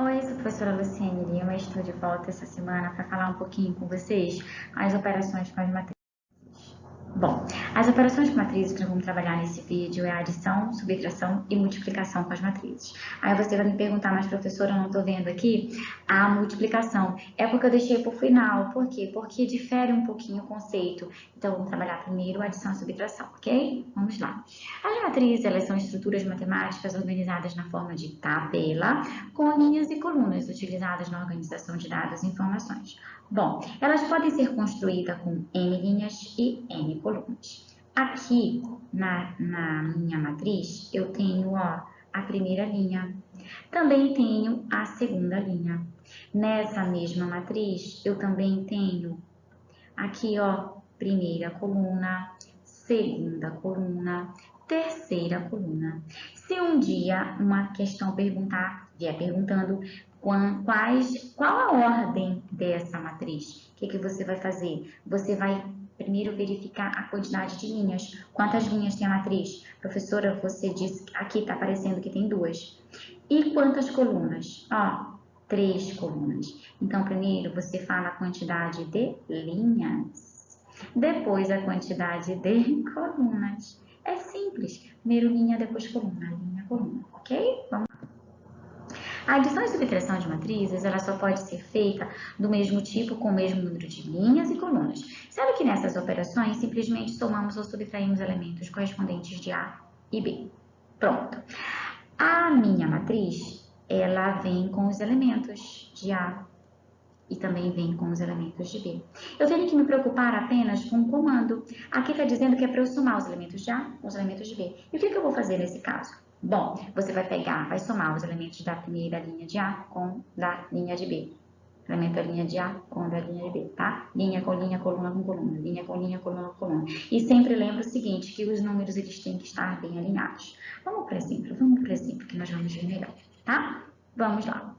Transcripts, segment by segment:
Oi, sou a professora Luciane Lima, estou de volta essa semana para falar um pouquinho com vocês as operações com as matrizes. Bom, as operações com matrizes que nós vamos trabalhar nesse vídeo é a adição, subtração e multiplicação com as matrizes. Aí você vai me perguntar, mas professora, eu não estou vendo aqui a multiplicação. É porque eu deixei para o final. Por quê? Porque difere um pouquinho o conceito. Então, vamos trabalhar primeiro a adição e subtração, ok? Vamos lá. As matrizes, elas são estruturas matemáticas organizadas na forma de tabela, com linhas e colunas utilizadas na organização de dados e informações. Bom, elas podem ser construídas com N linhas e N colunas. Aqui na minha matriz, eu tenho a primeira linha. Também tenho a segunda linha. Nessa mesma matriz, eu também tenho aqui, primeira coluna, segunda coluna, terceira coluna. Se um dia uma questão vier perguntando qual a ordem dessa matriz, o que você vai fazer? Você vai primeiro verificar a quantidade de linhas. Quantas linhas tem a matriz? Professora, você disse que aqui está aparecendo que tem 2. E quantas colunas? 3 colunas. Então, primeiro você fala a quantidade de linhas, depois a quantidade de colunas. É simples. Primeiro linha, depois coluna, ok? Vamos lá. A adição e subtração de matrizes, ela só pode ser feita do mesmo tipo com o mesmo número de linhas e colunas. Sabe que nessas operações, simplesmente somamos ou subtraímos elementos correspondentes de A e B. Pronto. A minha matriz, ela vem com os elementos de A e também vem com os elementos de B. Eu tenho que me preocupar apenas com o comando. Aqui está dizendo que é para eu somar os elementos de A com os elementos de B. E o que eu vou fazer nesse caso? Bom, você vai somar os elementos da primeira linha de A com da linha de B. Elemento da linha de A com da linha de B, tá? Linha, coluna com coluna, linha, coluna com coluna. E sempre lembra o seguinte, que os números eles têm que estar bem alinhados. Vamos para exemplo que nós vamos ver melhor, tá? Vamos lá.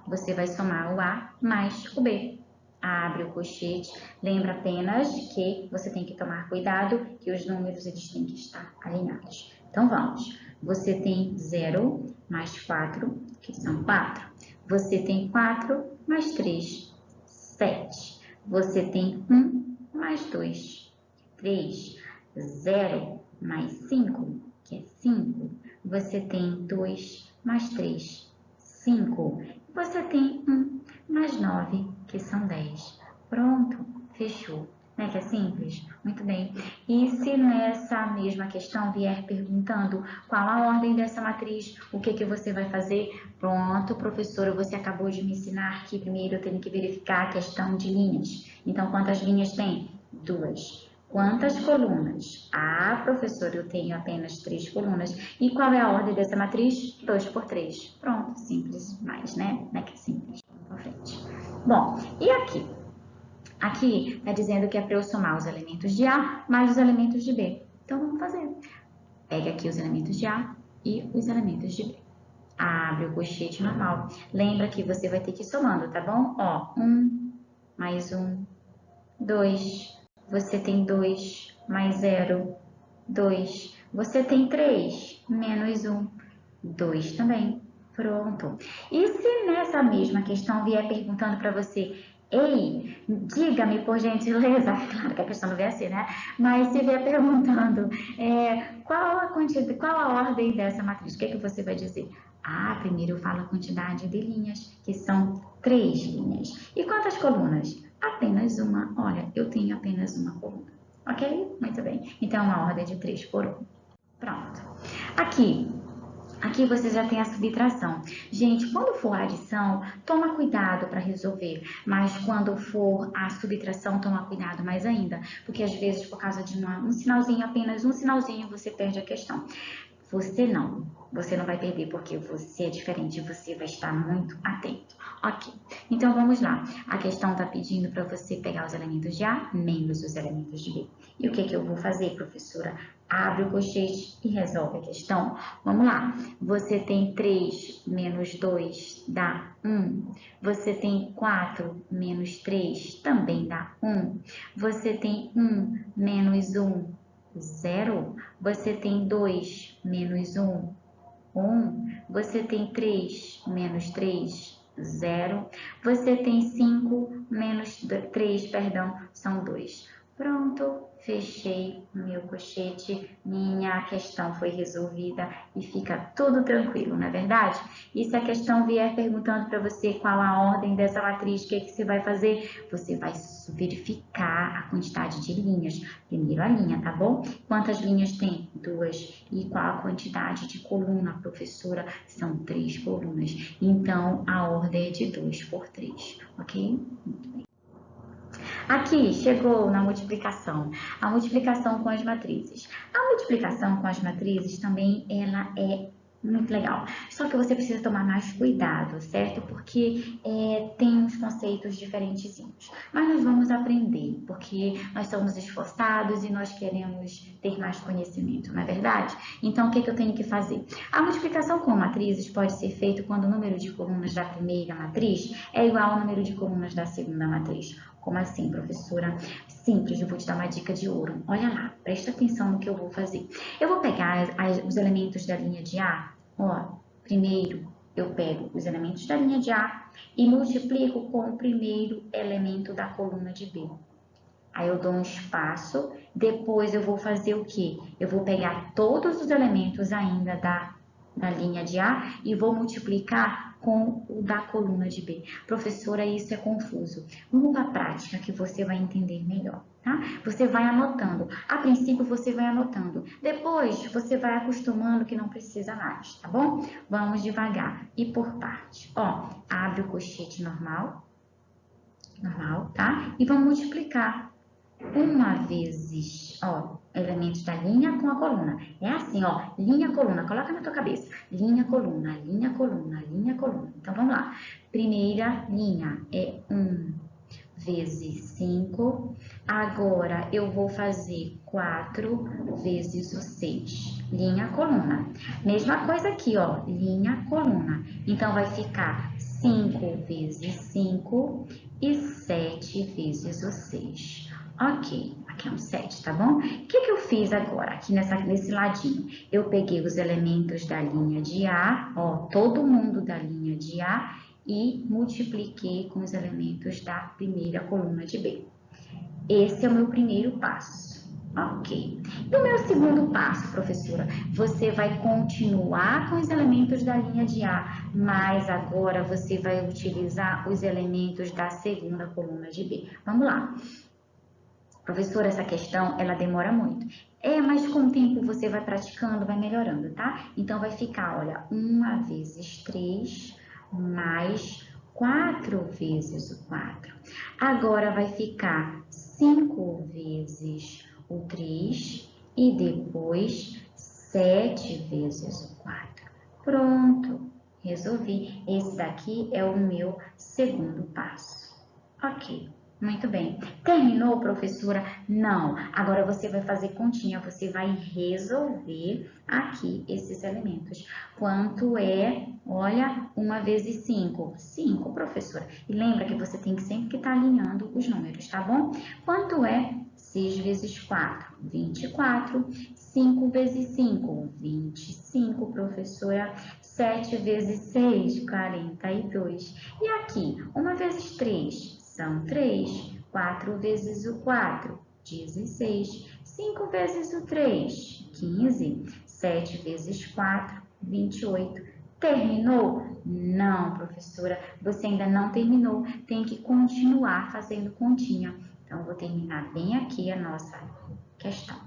Você vai somar o A mais o B. Abre o colchete. Lembra apenas que você tem que tomar cuidado que os números eles têm que estar alinhados. Então, vamos. Você tem 0 mais 4, que são 4. Você tem 4 mais 3, 7. Você tem 1 mais 2, 3. 0 mais 5, que é 5. Você tem 2 mais 3, 5. Você tem 1 mais 9, que são 10. Pronto, fechou. Não é que é simples? Muito bem. E se nessa mesma questão vier perguntando qual a ordem dessa matriz, o que você vai fazer? Pronto, professora, você acabou de me ensinar que primeiro eu tenho que verificar a questão de linhas. Então, quantas linhas tem? 2. Quantas colunas? Professora, eu tenho apenas 3 colunas. E qual é a ordem dessa matriz? 2 por 3. Pronto, simples mais, né? Não é que é simples. Vamos para frente. Bom, e aqui? Aqui está dizendo que é para eu somar os elementos de A mais os elementos de B. Então, vamos fazer. Pega aqui os elementos de A e os elementos de B. Abre o colchete normal. Lembra que você vai ter que ir somando, tá bom? 1 mais 1, 2. Você tem 2 mais 0, 2. Você tem 3 menos 1, 2 também. Pronto. E se nessa mesma questão vier perguntando para você, ei, diga-me por gentileza, claro que a questão não vai ser, né? Mas se vier perguntando qual a ordem dessa matriz, o que você vai dizer? Primeiro eu falo a quantidade de linhas, que são 3 linhas. E quantas colunas? Apenas uma. Olha, eu tenho apenas uma coluna. Ok? Muito bem. Então, uma ordem de 3 por 1. Pronto. Aqui você já tem a subtração. Gente, quando for a adição, toma cuidado para resolver. Mas quando for a subtração, toma cuidado mais ainda. Porque às vezes, por causa de um sinalzinho, apenas um sinalzinho, você perde a questão. Você não vai perder porque você é diferente, você vai estar muito atento. Ok, então vamos lá. A questão está pedindo para você pegar os elementos de A menos os elementos de B. E o que eu vou fazer, professora? Abre o colchete e resolve a questão. Vamos lá. Você tem 3 menos 2 dá 1. Você tem 4 menos 3 também dá 1. Você tem 1 menos 1, 0. Você tem 2 menos 1, 1. Você tem 3 menos 3, 0. Você tem 5 menos 3, perdão, são 2. Pronto, fechei meu colchete, minha questão foi resolvida e fica tudo tranquilo, não é verdade? E se a questão vier perguntando para você qual a ordem dessa matriz, o que você vai fazer? Você vai verificar a quantidade de linhas. Primeiro a linha, tá bom? Quantas linhas tem? 2. E qual a quantidade de coluna, professora? São 3 colunas. Então, a ordem é de 2 por 3, ok? Muito bem. Aqui, chegou na multiplicação, a multiplicação com as matrizes. A multiplicação com as matrizes também, ela é muito legal. Só que você precisa tomar mais cuidado, certo? Porque tem uns conceitos diferentezinhos. Mas nós vamos aprender, porque nós somos esforçados e nós queremos ter mais conhecimento, não é verdade? Então, o que eu tenho que fazer? A multiplicação com matrizes pode ser feita quando o número de colunas da primeira matriz é igual ao número de colunas da segunda matriz. Como assim, professora? Simples, eu vou te dar uma dica de ouro. Olha lá, presta atenção no que eu vou fazer. Eu vou pegar os elementos da linha de A. Ó, primeiro eu pego os elementos da linha de A e multiplico com o primeiro elemento da coluna de B. Aí eu dou um espaço, depois eu vou fazer o quê? Eu vou pegar todos os elementos ainda da linha de A e vou multiplicar com o da coluna de B. Professora, isso é confuso. Vamos para a prática que você vai entender melhor, tá? Você vai anotando. A princípio, você vai anotando. Depois, você vai acostumando que não precisa mais, tá bom? Vamos devagar e por parte. Ó, abre o colchete normal, tá? E vamos multiplicar. Uma vezes, ó, elementos da linha com a coluna. É assim, ó, linha, coluna. Coloca na tua cabeça. Linha, coluna, linha, coluna, linha, coluna. Então, vamos lá. Primeira linha é 1 vezes 5. Agora, eu vou fazer 4 vezes o 6. Linha, coluna. Mesma coisa aqui, ó, linha, coluna. Então, vai ficar 5 vezes 5 e 7 vezes o 6. Ok, aqui é um 7, tá bom? O que eu fiz agora aqui nesse ladinho? Eu peguei os elementos da linha de A, ó, todo mundo da linha de A, e multipliquei com os elementos da primeira coluna de B. Esse é o meu primeiro passo. Ok. E o meu segundo passo, professora? Você vai continuar com os elementos da linha de A, mas agora você vai utilizar os elementos da segunda coluna de B. Vamos lá. Professora, essa questão, ela demora muito. Mas com o tempo você vai praticando, vai melhorando, tá? Então, vai ficar, olha, 1 vezes 3 mais 4 vezes o 4. Agora, vai ficar 5 vezes o 3 e depois 7 vezes o 4. Pronto, resolvi. Esse daqui é o meu segundo passo. Ok. Muito bem. Terminou, professora? Não. Agora você vai fazer continha, você vai resolver aqui esses elementos. Quanto é, olha, 1 vezes 5? 5, professora. E lembra que você tem que sempre estar alinhando os números, tá bom? Quanto é 6 vezes 4? 24. 5 vezes 5? 25, professora. 7 vezes 6? 42. E aqui, 1 vezes 3? São 3. 4 vezes o 4, 16. 5 vezes o 3, 15. 7 vezes 4, 28. Terminou? Não, professora, você ainda não terminou. Tem que continuar fazendo continha. Então, eu vou terminar bem aqui a nossa questão.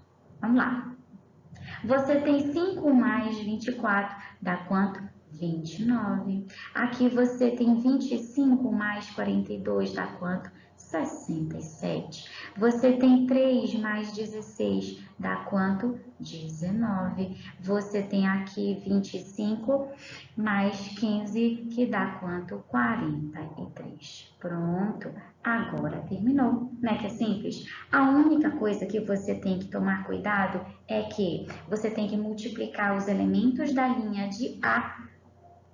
Vamos lá. Você tem 5 mais 24, dá quanto? 29. Aqui você tem 25 mais 42, dá quanto? 67. Você tem 3 mais 16, dá quanto? 19. Você tem aqui 25 mais 15, que dá quanto? 43. Pronto, agora terminou. Não é que é simples? A única coisa que você tem que tomar cuidado é que você tem que multiplicar os elementos da linha de A.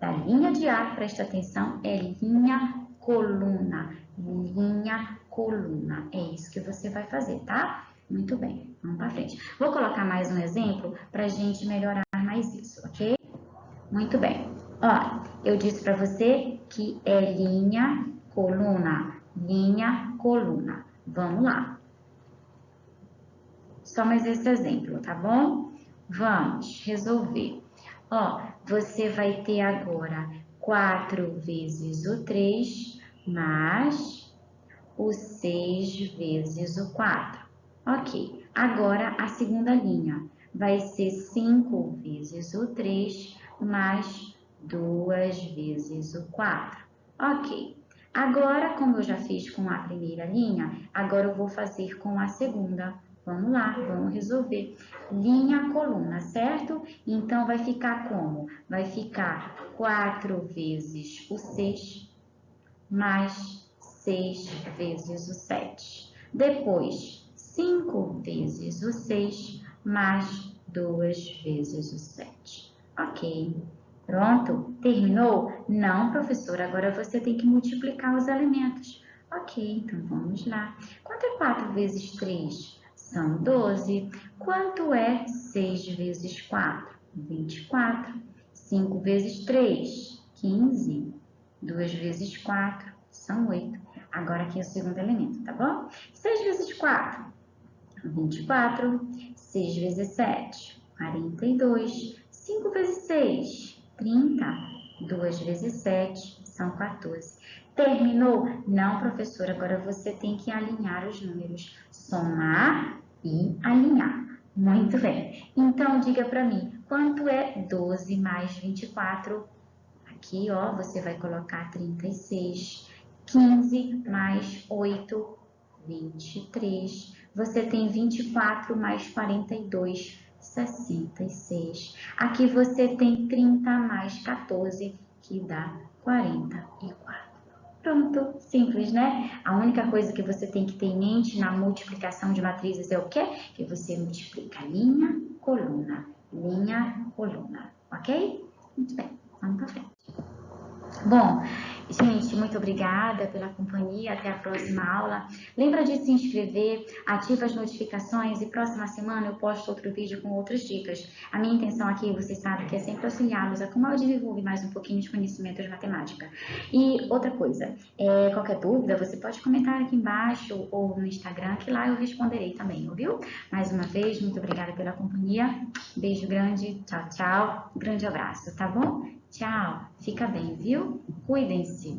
Da linha de A, presta atenção, é linha, coluna. Linha, coluna. É isso que você vai fazer, tá? Muito bem, vamos para frente. Vou colocar mais um exemplo para a gente melhorar mais isso, ok? Muito bem. Ó, eu disse para você que é linha, coluna, linha, coluna. Vamos lá. Só mais esse exemplo, tá bom? Vamos resolver. Ó, você vai ter agora 4 vezes o 3 mais o 6 vezes o 4. Ok, agora a segunda linha vai ser 5 vezes o 3 mais 2 vezes o 4. Ok, agora como eu já fiz com a primeira linha, agora eu vou fazer com a segunda. Vamos lá, vamos resolver. Linha, coluna, certo? Então vai ficar como? Vai ficar 4 vezes o 6 mais 6 vezes o 7. Depois, 5 vezes o 6 mais 2 vezes o 7. Ok. Pronto? Terminou? Não, professora, agora você tem que multiplicar os elementos. Ok, então vamos lá. Quanto é 4 vezes 3? São 12. Quanto é 6 vezes 4? 24. 5 vezes 3? 15. 2 vezes 4 são 8. Agora aqui é o segundo elemento, tá bom? 6 vezes 4, 24. 6 vezes 7, 42. 5 vezes 6, 30. 2 vezes 7 são 14. Terminou? Não, professora. Agora você tem que alinhar os números. Somar e alinhar. Muito bem. Então, diga para mim, quanto é 12 mais 24? Aqui, ó, você vai colocar 36. 15 mais 8, 23. Você tem 24 mais 42, 66. Aqui você tem 30 mais 14, que dá 44. Pronto, simples, né? A única coisa que você tem que ter em mente na multiplicação de matrizes é o quê? Que você multiplica linha, coluna, ok? Muito bem, vamos para frente. Bom, gente, muito obrigada pela companhia. Até a próxima aula. Lembra de se inscrever, ativa as notificações e próxima semana eu posto outro vídeo com outras dicas. A minha intenção aqui, vocês sabem, que é sempre auxiliá-los a como eu desenvolvo mais um pouquinho de conhecimento de matemática. E outra coisa, qualquer dúvida, você pode comentar aqui embaixo ou no Instagram, que lá eu responderei também, ouviu? Mais uma vez, muito obrigada pela companhia. Beijo grande, tchau, tchau. Grande abraço, tá bom? Tchau, fica bem, viu? Cuidem-se.